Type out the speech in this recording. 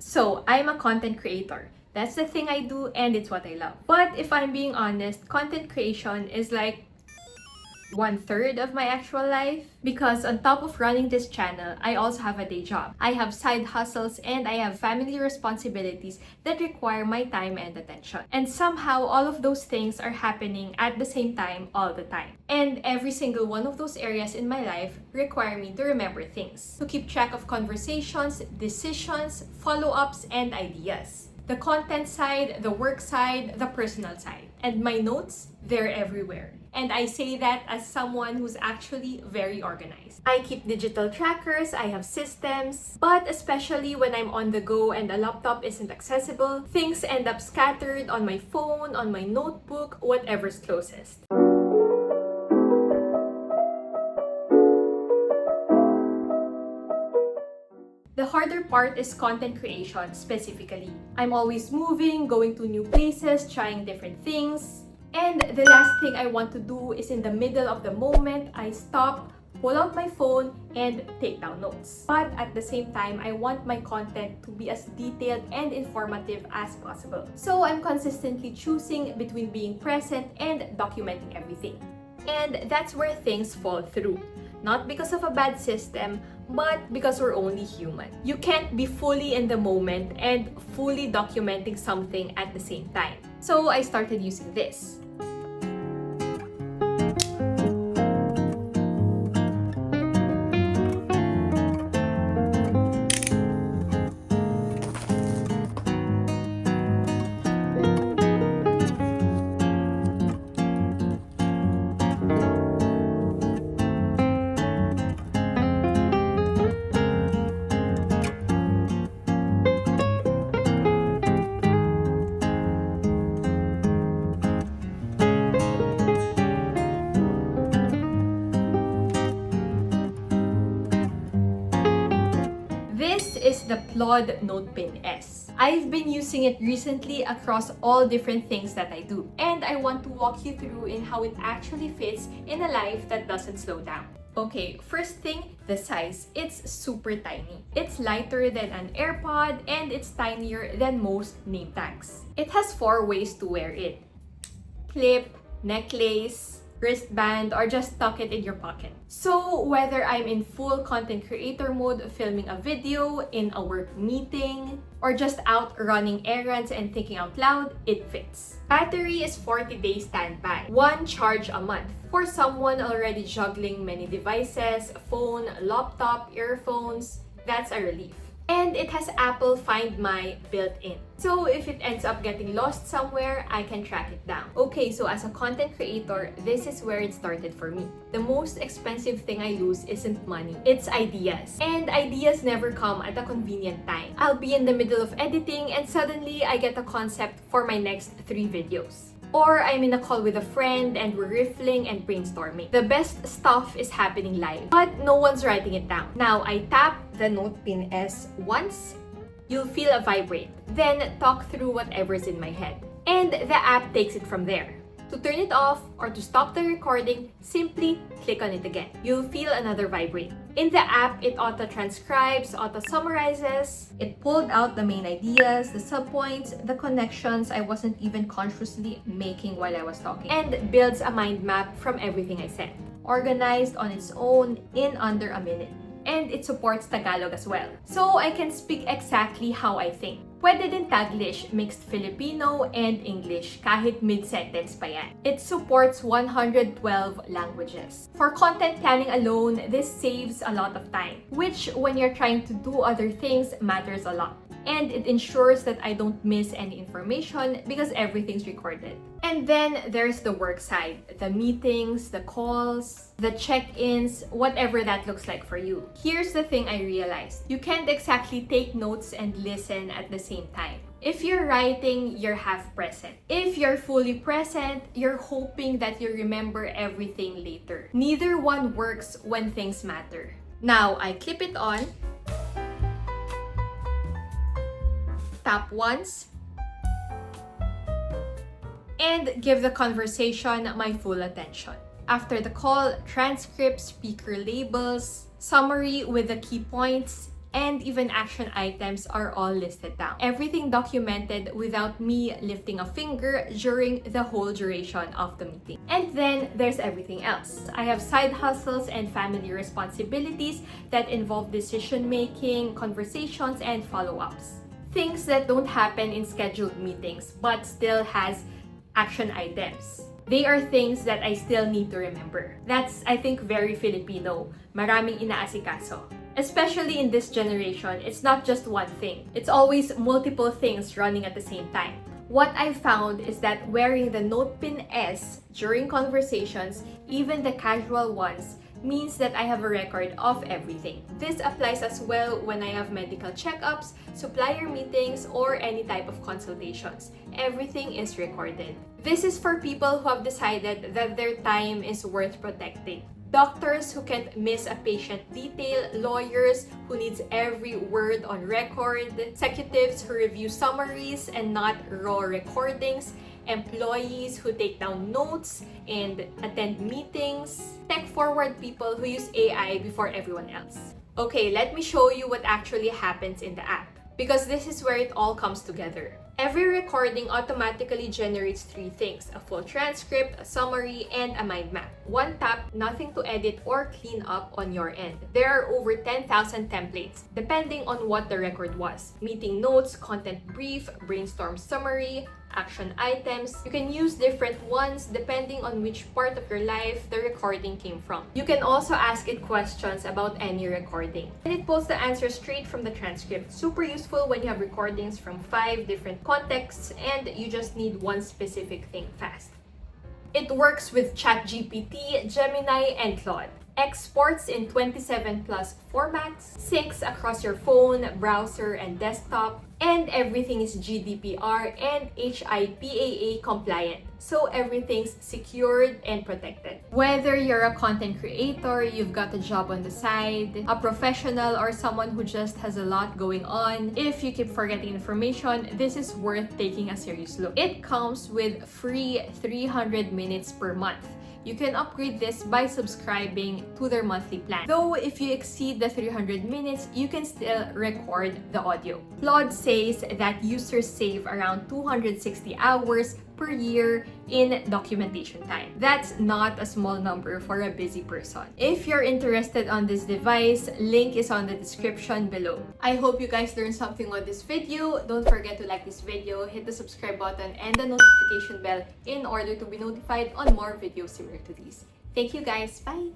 So, I'm a content creator. That's the thing I do and it's what I love. But if I'm being honest, content creation is like 1/3 of my actual life, because on top of running this channel, I also have a day job. I have side hustles and I have family responsibilities that require my time and attention. And somehow all of those things are happening at the same time all the time. And every single one of those areas in my life require me to remember things, to keep track of conversations, decisions, follow-ups, and ideas. The content side, the work side, the personal side. And my notes, they're everywhere. And I say that as someone who's actually very organized. I keep digital trackers, I have systems, but especially when I'm on the go and a laptop isn't accessible, things end up scattered on my phone, on my notebook, whatever's closest. The harder part is content creation specifically. I'm always moving, going to new places, trying different things. And the last thing I want to do is in the middle of the moment, I stop, pull out my phone, and take down notes. But at the same time, I want my content to be as detailed and informative as possible. So I'm consistently choosing between being present and documenting everything. And that's where things fall through. Not because of a bad system, but because we're only human. You can't be fully in the moment and fully documenting something at the same time. So I started using this. This is the PLAUD NotePin S. I've been using it recently across all different things that I do, and I want to walk you through in how it actually fits in a life that doesn't slow down. Okay, first thing, the size. It's super tiny. It's lighter than an AirPod and it's tinier than most name tags. It has 4 ways to wear it: clip, necklace, wristband, or just tuck it in your pocket. So whether I'm in full content creator mode filming a video, in a work meeting, or just out running errands and thinking out loud, it fits. Battery is 40 days standby, 1 charge a month. For someone already juggling many devices, phone, laptop, earphones, that's a relief. And it has Apple Find My built in. So if it ends up getting lost somewhere, I can track it down. Okay, so as a content creator, this is where it started for me. The most expensive thing I lose isn't money, it's ideas. And ideas never come at a convenient time. I'll be in the middle of editing and suddenly I get a concept for my next 3 videos. Or I'm in a call with a friend and we're riffling and brainstorming. The best stuff is happening live, but no one's writing it down. Now I tap the NotePin S once, you'll feel a vibrate. Then talk through whatever's in my head. And the app takes it from there. To turn it off or to stop the recording, simply click on it again. You'll feel another vibrate. In the app, it auto-transcribes, auto-summarizes. It pulled out the main ideas, the subpoints, the connections I wasn't even consciously making while I was talking, and builds a mind map from everything I said. Organized on its own in under a minute. And it supports Tagalog as well. So I can speak exactly how I think. Pwede din Taglish, mixed Filipino, and English kahit mid-sentence pa yan. It supports 112 languages. For content planning alone, this saves a lot of time, which when you're trying to do other things matters a lot. And it ensures that I don't miss any information because everything's recorded. And then there's the work side, the meetings, the calls, the check-ins, whatever that looks like for you. Here's the thing I realized. You can't exactly take notes and listen at the same time. If you're writing, you're half present. If you're fully present, you're hoping that you remember everything later. Neither one works when things matter. Now, I clip it on, tap once, and give the conversation my full attention. After the call, transcripts, speaker labels, summary with the key points, and even action items are all listed down. Everything documented without me lifting a finger during the whole duration of the meeting. And then there's everything else. I have side hustles and family responsibilities that involve decision making, conversations, and follow-ups. Things that don't happen in scheduled meetings but still has action items. They are things that I still need to remember. That's, I think, very Filipino. Maraming inaasikaso. Especially in this generation, it's not just one thing. It's always multiple things running at the same time. What I found is that wearing the NotePin S during conversations, even the casual ones, means that I have a record of everything. This applies as well when I have medical checkups, supplier meetings, or any type of consultations. Everything is recorded. This is for people who have decided that their time is worth protecting. Doctors who can't miss a patient detail, lawyers who needs every word on record, executives who review summaries and not raw recordings, employees who take down notes and attend meetings, tech-forward people who use AI before everyone else. Okay, let me show you what actually happens in the app, because this is where it all comes together. Every recording automatically generates three things: a full transcript, a summary, and a mind map. One tap, nothing to edit or clean up on your end. There are over 10,000 templates, depending on what the record was. Meeting notes, content brief, brainstorm summary, action items. You can use different ones depending on which part of your life the recording came from. You can also ask it questions about any recording, and it pulls the answer straight from the transcript. Super useful when you have recordings from 5 different contexts and you just need one specific thing fast. It works with ChatGPT, Gemini, and Claude. Exports in 27 plus formats, syncs across your phone, browser, and desktop, and everything is GDPR and HIPAA compliant, so everything's secured and protected. Whether you're a content creator, you've got a job on the side, a professional, or someone who just has a lot going on, if you keep forgetting information, this is worth taking a serious look. It comes with free 300 minutes per month. You can upgrade this by subscribing to their monthly plan. Though if you exceed the 300 minutes, you can still record the audio. Claude says that users save around 260 hours per year in documentation time. That's not a small number for a busy person. If you're interested on this device, link is on the description below. I hope you guys learned something on this video. Don't forget to like this video, hit the subscribe button and the notification bell in order to be notified on more videos similar to these. Thank you guys. Bye!